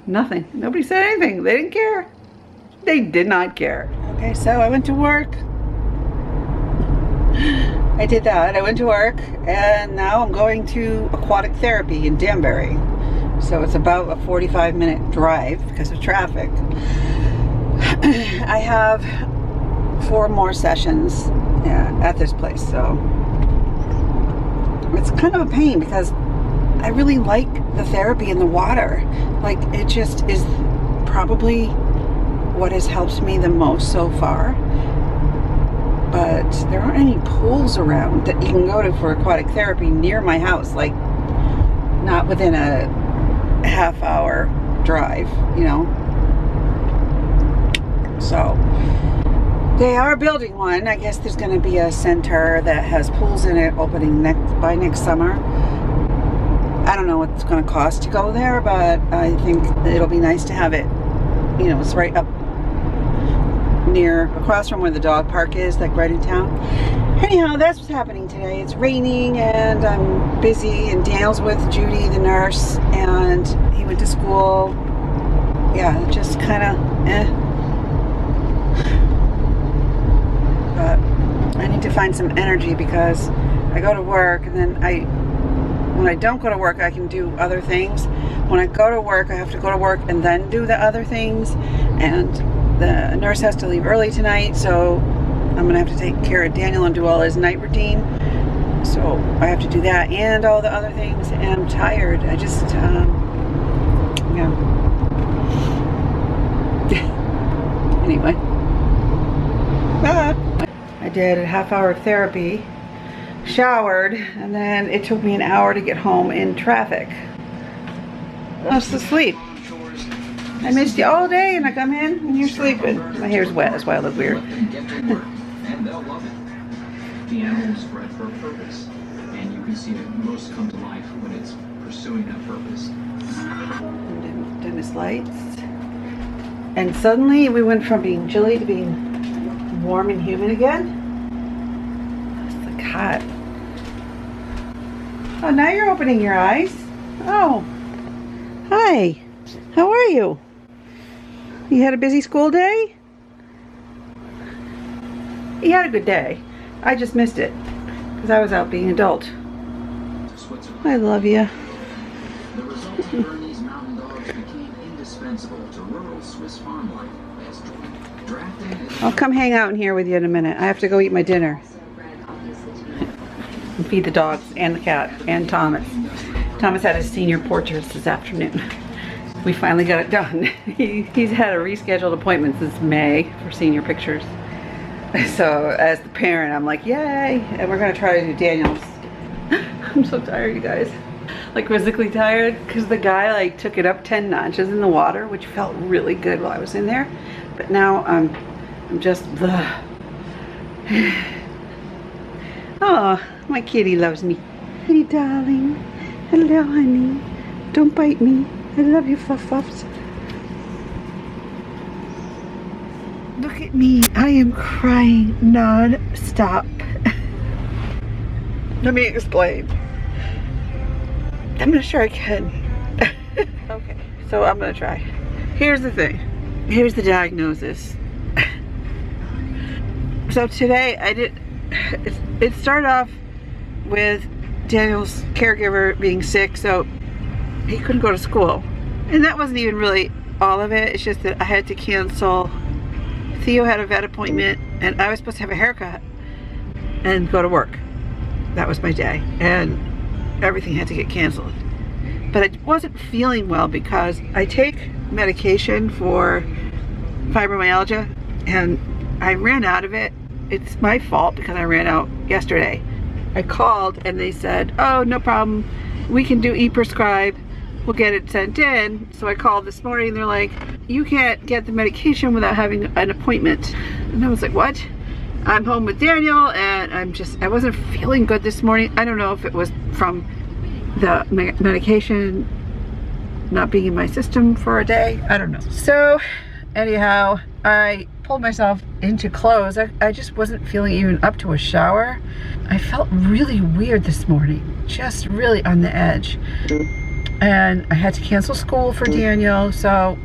Nothing. Nobody said anything. They didn't care. They did not care. Okay, so I went to work. I did that. I went to work, and now I'm going to aquatic therapy in Danbury. So it's about a 45-minute drive because of traffic. I have 4 more sessions at this place, so it's kind of a pain because I really like the therapy in the water. Like, it just is probably what has helped me the most so far. But there aren't any pools around that you can go to for aquatic therapy near my house, like not within a half-hour drive, you know. So they are building one. I guess there's going to be a center that has pools in it opening by next summer. I don't know what it's going to cost to go there, but I think it'll be nice to have it, you know, it's right up near, across from where the dog park is, like right in town. Anyhow, that's what's happening today. It's raining and I'm busy, and Daniel's with Judy, the nurse, and he went to school. Yeah, just kind of But I need to find some energy because I go to work, and then when I don't go to work, I can do other things. When I go to work, I have to go to work and then do the other things. And the nurse has to leave early tonight, so I'm gonna have to take care of Daniel and do all his night routine. So I have to do that and all the other things, and I'm tired. I just, yeah. Anyway. But I did a half-hour therapy, showered, and then it took me an hour to get home in traffic. I was asleep. I missed you all day, and I come in and you're sleeping. My hair's wet, that's why I look weird. And they'll love it. The animals bred for a purpose, and you can see that most come to life when it's pursuing that purpose. Dim his lights. And suddenly we went from being chilly to being warm and humid again. It's like hot. Oh, now you're opening your eyes. Oh. Hi. How are you? You had a busy school day? You had a good day. I just missed it because I was out being an adult. I love you. The results of Bernese mountain dogs became indispensable to rural Swiss farm life as drafting. I'll come hang out in here with you in a minute. I have to go eat my dinner. And feed the dogs and the cat and Thomas. Thomas had his senior portraits this afternoon. We finally got it done. He's had a rescheduled appointment since May for senior pictures. So as the parent, I'm like, yay! And we're gonna try to do Daniel's. I'm so tired, you guys. Like physically tired, because the guy like took it up 10 notches in the water, which felt really good while I was in there. But now I'm just blah. Oh, my kitty loves me. Hey, darling. Hello, honey. Don't bite me. I love you, fluff-fluffs. Look at me. I am crying non-stop. Let me explain. I'm not sure I can. Okay, so I'm gonna try. Here's the thing. Here's the diagnosis. So today it started off with Daniel's caregiver being sick, so he couldn't go to school. And that wasn't even really all of it. It's just that I had to cancel. Theo had a vet appointment, and I was supposed to have a haircut and go to work. That was my day, and everything had to get canceled. But I wasn't feeling well because I take medication for fibromyalgia, and I ran out of it. It's my fault because I ran out yesterday. I called and they said, oh, no problem. We can do e-prescribe. We'll get it sent in. So I called this morning and they're like, you can't get the medication without having an appointment. And I was like, what? I'm home with Daniel and I wasn't feeling good this morning. I don't know if it was from the medication not being in my system for a day. I don't know. So anyhow, I pulled myself into clothes. I just wasn't feeling even up to a shower. I felt really weird this morning, just really on the edge. and I had to cancel school for Daniel, so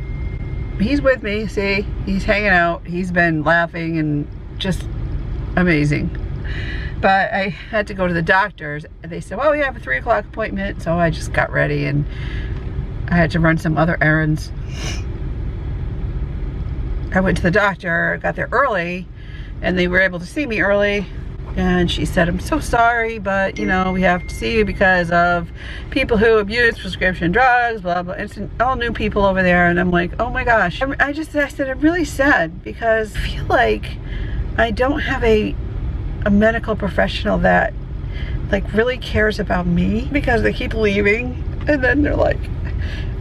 he's with me. See, he's hanging out. He's been laughing and just amazing. But I had to go to the doctor's, and they said, well, we have a 3 o'clock appointment, so I just got ready and I had to run some other errands. I went to the doctor, got there early, and they were able to see me early. And she said, I'm so sorry, but you know, we have to see you because of people who abuse prescription drugs, blah, blah. It's all new people over there. And I'm like, oh my gosh. I said, I'm really sad because I feel like I don't have a medical professional that like really cares about me, because they keep leaving. And then they're like,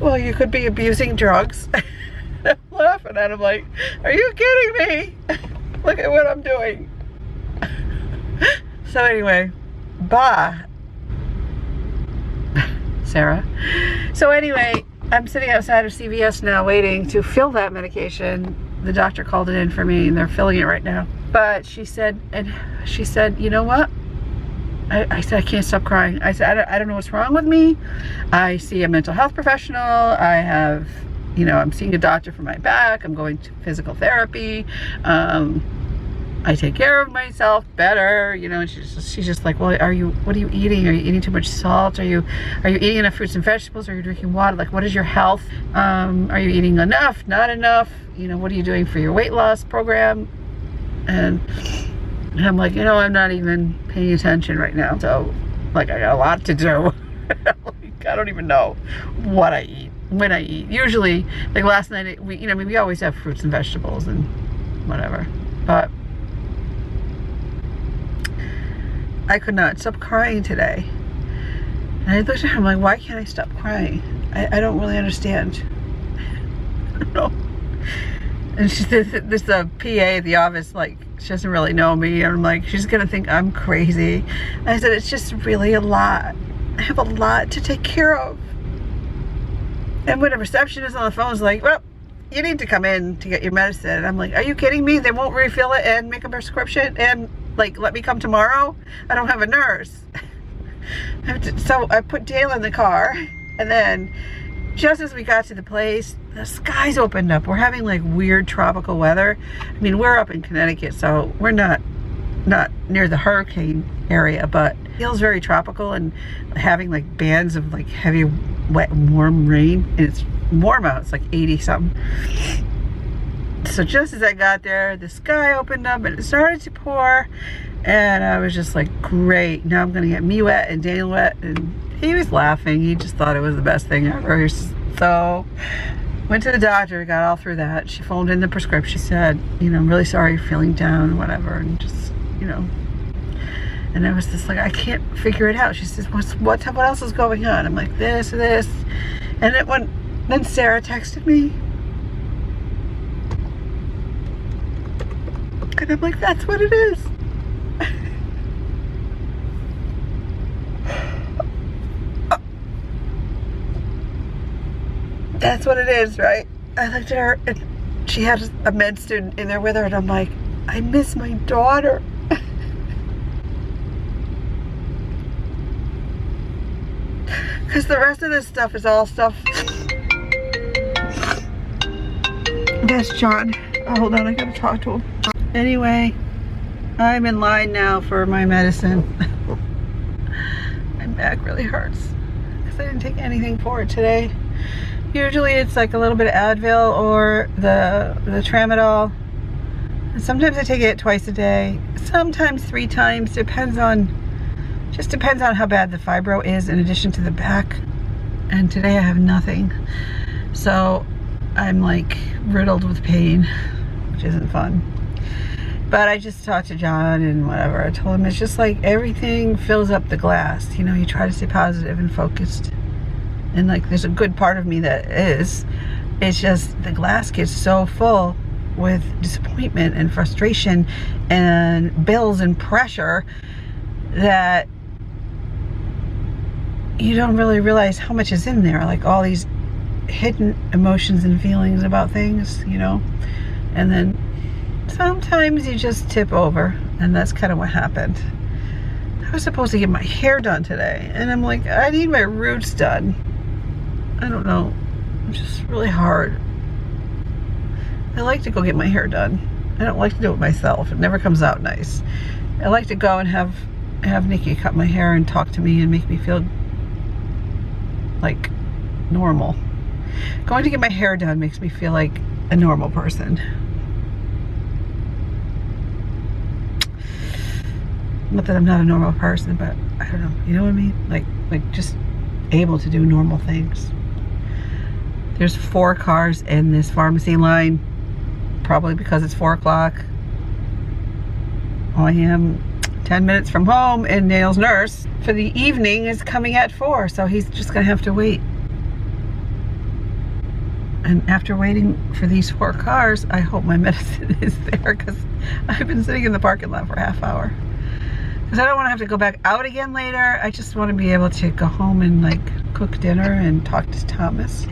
well, you could be abusing drugs. I'm laughing at him like, are you kidding me? Look at what I'm doing. So anyway, bye, Sarah. So anyway, I'm sitting outside of CVS now waiting to fill that medication. The doctor called it in for me and they're filling it right now. But she said, you know what? I said, I can't stop crying. I said, I don't know what's wrong with me. I see a mental health professional. I have, you know, I'm seeing a doctor for my back. I'm going to physical therapy. I take care of myself better, you know. And she's just like, well, what are you eating? Are you eating too much salt? Are you eating enough fruits and vegetables? Are you drinking water? Like, what is your health? Are you eating enough? Not enough? You know, what are you doing for your weight loss program? And I'm like, you know, I'm not even paying attention right now. So, like, I got a lot to do. Like, I don't even know what I eat, when I eat. Usually, like last night, we always have fruits and vegetables and whatever. But I could not stop crying today. And I looked at her, I'm like, why can't I stop crying? I don't really understand. I don't know. And she said, this PA at the office, like, she doesn't really know me. And I'm like, she's gonna think I'm crazy. And I said, it's just really a lot. I have a lot to take care of. And when a receptionist on the phone is like, well, you need to come in to get your medicine. And I'm like, are you kidding me? They won't refill it and make a prescription and like let me come tomorrow? I don't have a nurse. So I put Dale in the car, and then just as we got to the place, the skies opened up. We're having like weird tropical weather. I mean, we're up in Connecticut, so we're not near the hurricane area, but it feels very tropical and having like bands of like heavy, wet, warm rain. And it's warm out, it's like 80 something. So just as I got there, the sky opened up and it started to pour, and I was just like, great, now I'm gonna get me wet and Daniel wet. And he was laughing. He just thought it was the best thing ever. So went to the doctor, got all through that. She phoned in the prescription. She said, you know, I'm really sorry you're feeling down and whatever, and just, you know. And I was just like, I can't figure it out. She says, what else is going on? I'm like, this. And then Sarah texted me. And I'm like, that's what it is. That's what it is, right? I looked at her and she had a med student in there with her, and I'm like, I miss my daughter. Because the rest of this stuff is all stuff. That's John. Oh, hold on, I gotta talk to him. Anyway, I'm in line now for my medicine. My back really hurts because I didn't take anything for it today. Usually it's like a little bit of Advil or the Tramadol. And sometimes I take it twice a day, sometimes 3 times, just depends on how bad the fibro is in addition to the back. And today I have nothing. So I'm like riddled with pain, which isn't fun. But I just talked to John and whatever. I told him it's just like everything fills up the glass. You know, you try to stay positive and focused. And like there's a good part of me that is. It's just the glass gets so full with disappointment and frustration and bills and pressure that you don't really realize how much is in there. Like all these hidden emotions and feelings about things, you know. And then sometimes you just tip over, and that's kind of what happened. I was supposed to get my hair done today, and I'm like, I need my roots done. I don't know. It's just really hard. I like to go get my hair done. I don't like to do it myself. It never comes out nice. I like to go and have Nikki cut my hair and talk to me and make me feel like normal. Going to get my hair done makes me feel like a normal person. Not that I'm not a normal person, but I don't know. You know what I mean? Like just able to do normal things. There's 4 cars in this pharmacy line, probably because it's 4 o'clock. I am 10 minutes from home, and Daniel's nurse for the evening is coming at 4, so he's just gonna have to wait. And after waiting for these 4 cars, I hope my medicine is there, because I've been sitting in the parking lot for a half hour. Because I don't want to have to go back out again later. I just want to be able to go home and like cook dinner and talk to Thomas.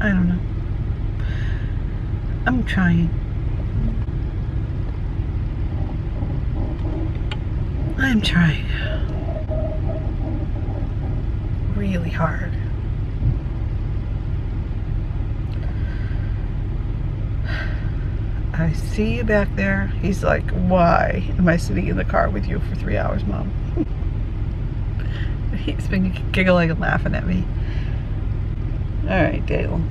I don't know. I'm trying. I'm trying. Really hard. I see you back there. He's like, why am I sitting in the car with you for 3 hours, Mom? He's been giggling and laughing at me. All right, Dale.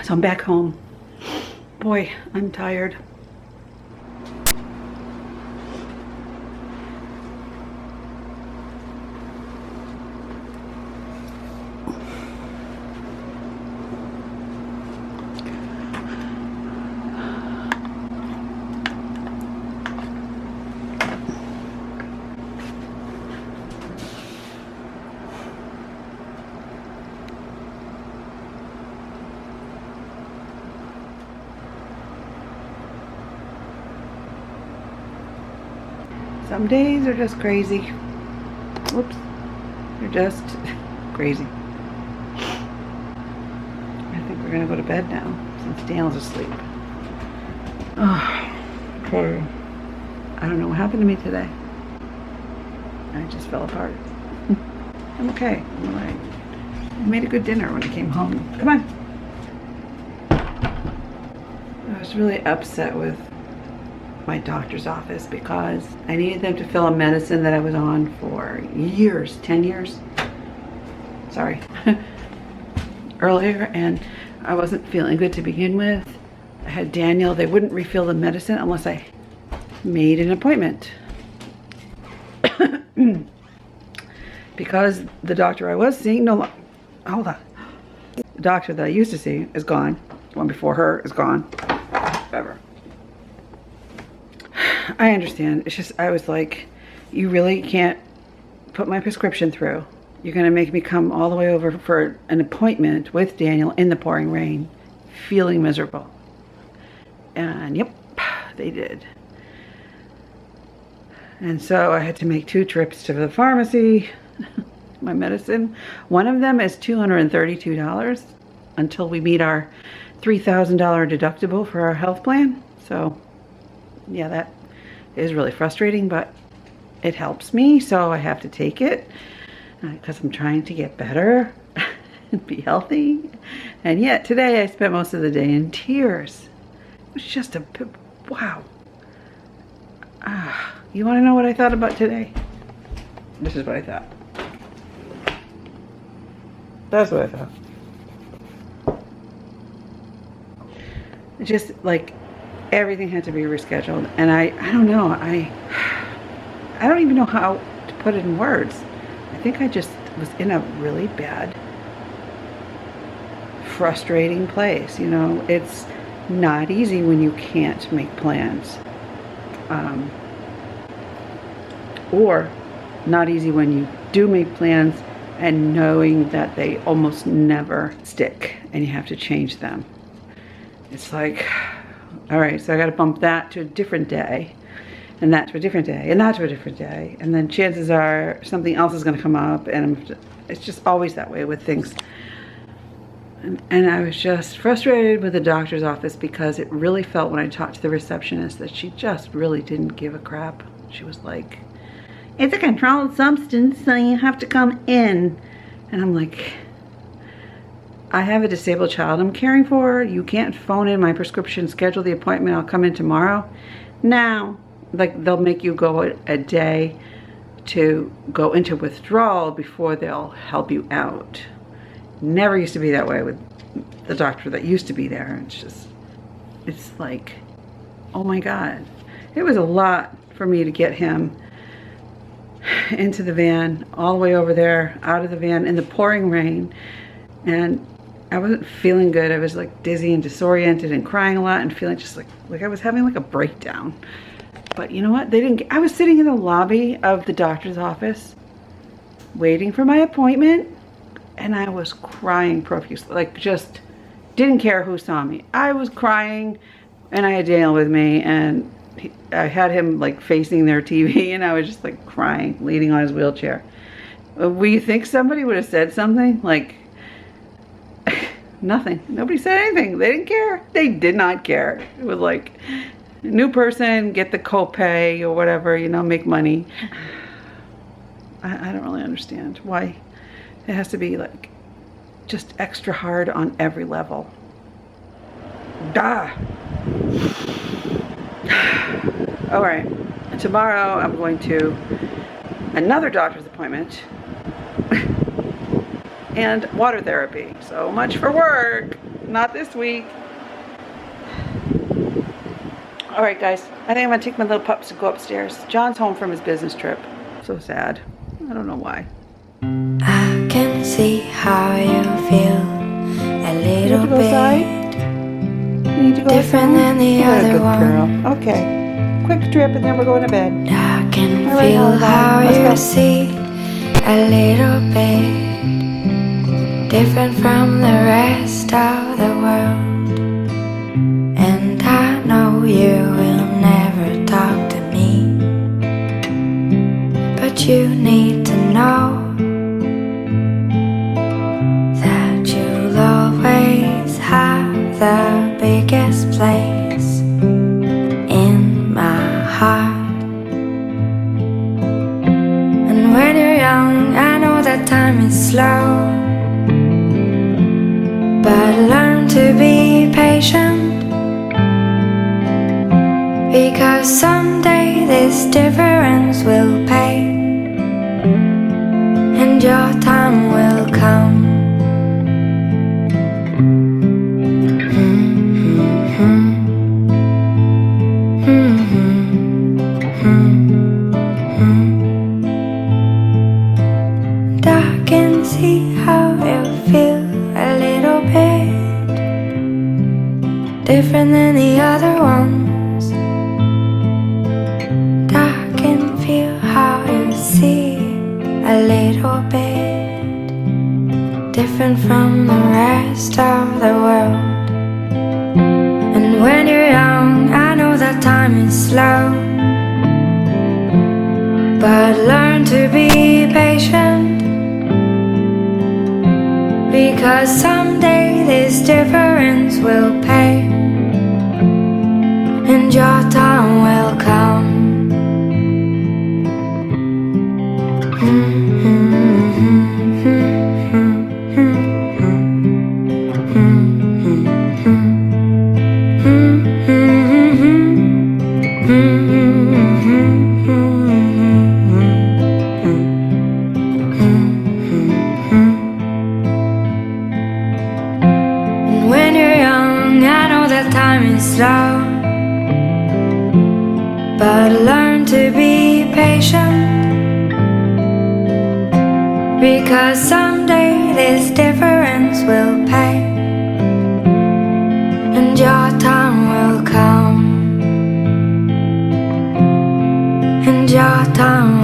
So I'm back home. Boy, I'm tired. Some days are just crazy. Whoops. They're just crazy. I think we're gonna go to bed now since Daniel's asleep. Oh, okay. I don't know what happened to me today. I just fell apart. I'm okay. I'm alright. I made a good dinner when I came home. Come on. I was really upset with my doctor's office because I needed them to fill a medicine that I was on for years, 10 years. Sorry. Earlier, and I wasn't feeling good to begin with. I had Daniel. They wouldn't refill the medicine unless I made an appointment. Because the doctor I was seeing hold on. The doctor that I used to see is gone. The one before her is gone. Whatever. I understand. It's just, I was like, you really can't put my prescription through. You're going to make me come all the way over for an appointment with Daniel in the pouring rain, feeling miserable. And yep, they did. And so I had to make 2 trips to the pharmacy, my medicine. One of them is $232 until we meet our $3,000 deductible for our health plan. So yeah, that is really frustrating, but it helps me, so I have to take it because I'm trying to get better and be healthy. And yet today I spent most of the day in tears. It was just a wow. You want to know what I thought about today? This is what I thought. That's what I thought. Just like everything had to be rescheduled, and I don't know, I don't even know how to put it in words. I think I just was in a really bad, frustrating place. You know, it's not easy when you can't make plans, or not easy when you do make plans and knowing that they almost never stick and you have to change them. It's like, all right, so I got to bump that to a different day, and that to a different day, and that to a different day, and then chances are something else is going to come up, and It's just always that way with things. And I was just frustrated with the doctor's office because it really felt when I talked to the receptionist that she just really didn't give a crap. She was like, it's a controlled substance, so you have to come in. And I'm like, I have a disabled child I'm caring for. You can't phone in my prescription, schedule the appointment, I'll come in tomorrow. Now, like, they'll make you go a day to go into withdrawal before they'll help you out. Never used to be that way with the doctor that used to be there. It's like, oh my God. It was a lot for me to get him into the van, all the way over there, out of the van in the pouring rain. And I wasn't feeling good. I was like dizzy and disoriented and crying a lot and feeling just like I was having like a breakdown. But you know what? I was sitting in the lobby of the doctor's office waiting for my appointment, and I was crying profusely, like just didn't care who saw me. I was crying, and I had Daniel with me, and I had him like facing their TV, and I was just like crying, leaning on his wheelchair. Will you think somebody would have said something? Like, nothing. Nobody said anything. They didn't care. They did not care. It was like, new person, get the copay or whatever, you know, make money. I don't really understand why it has to be like just extra hard on every level. All right, tomorrow I'm going to another doctor's appointment and water therapy. So much for work, not this week. All right, guys, I think I'm gonna take my little pups to go upstairs. John's home from his business trip. So sad. I don't know why. I can see how you feel a little bit different than the other one. Girl. Okay, quick trip and then we're going to bed. I can feel how you see a little bit different from the rest of the world. And I know you will never talk to me, but you need to know that you'll always have the biggest place in my heart. And when you're young, I know that time is slow, but learn to be patient, because someday this difference will pay, and your time will come. And I can see how you feel a little bit different than the other ones. And I can feel how you see a little bit different from the rest of the world. And when you're young, I know that time is slow, but learn to be patient, because someday this difference will pay, and your time will come. When you're young, I know that time is slow, but learn to be patient, because someday this difference will pay, and your time will come, and your time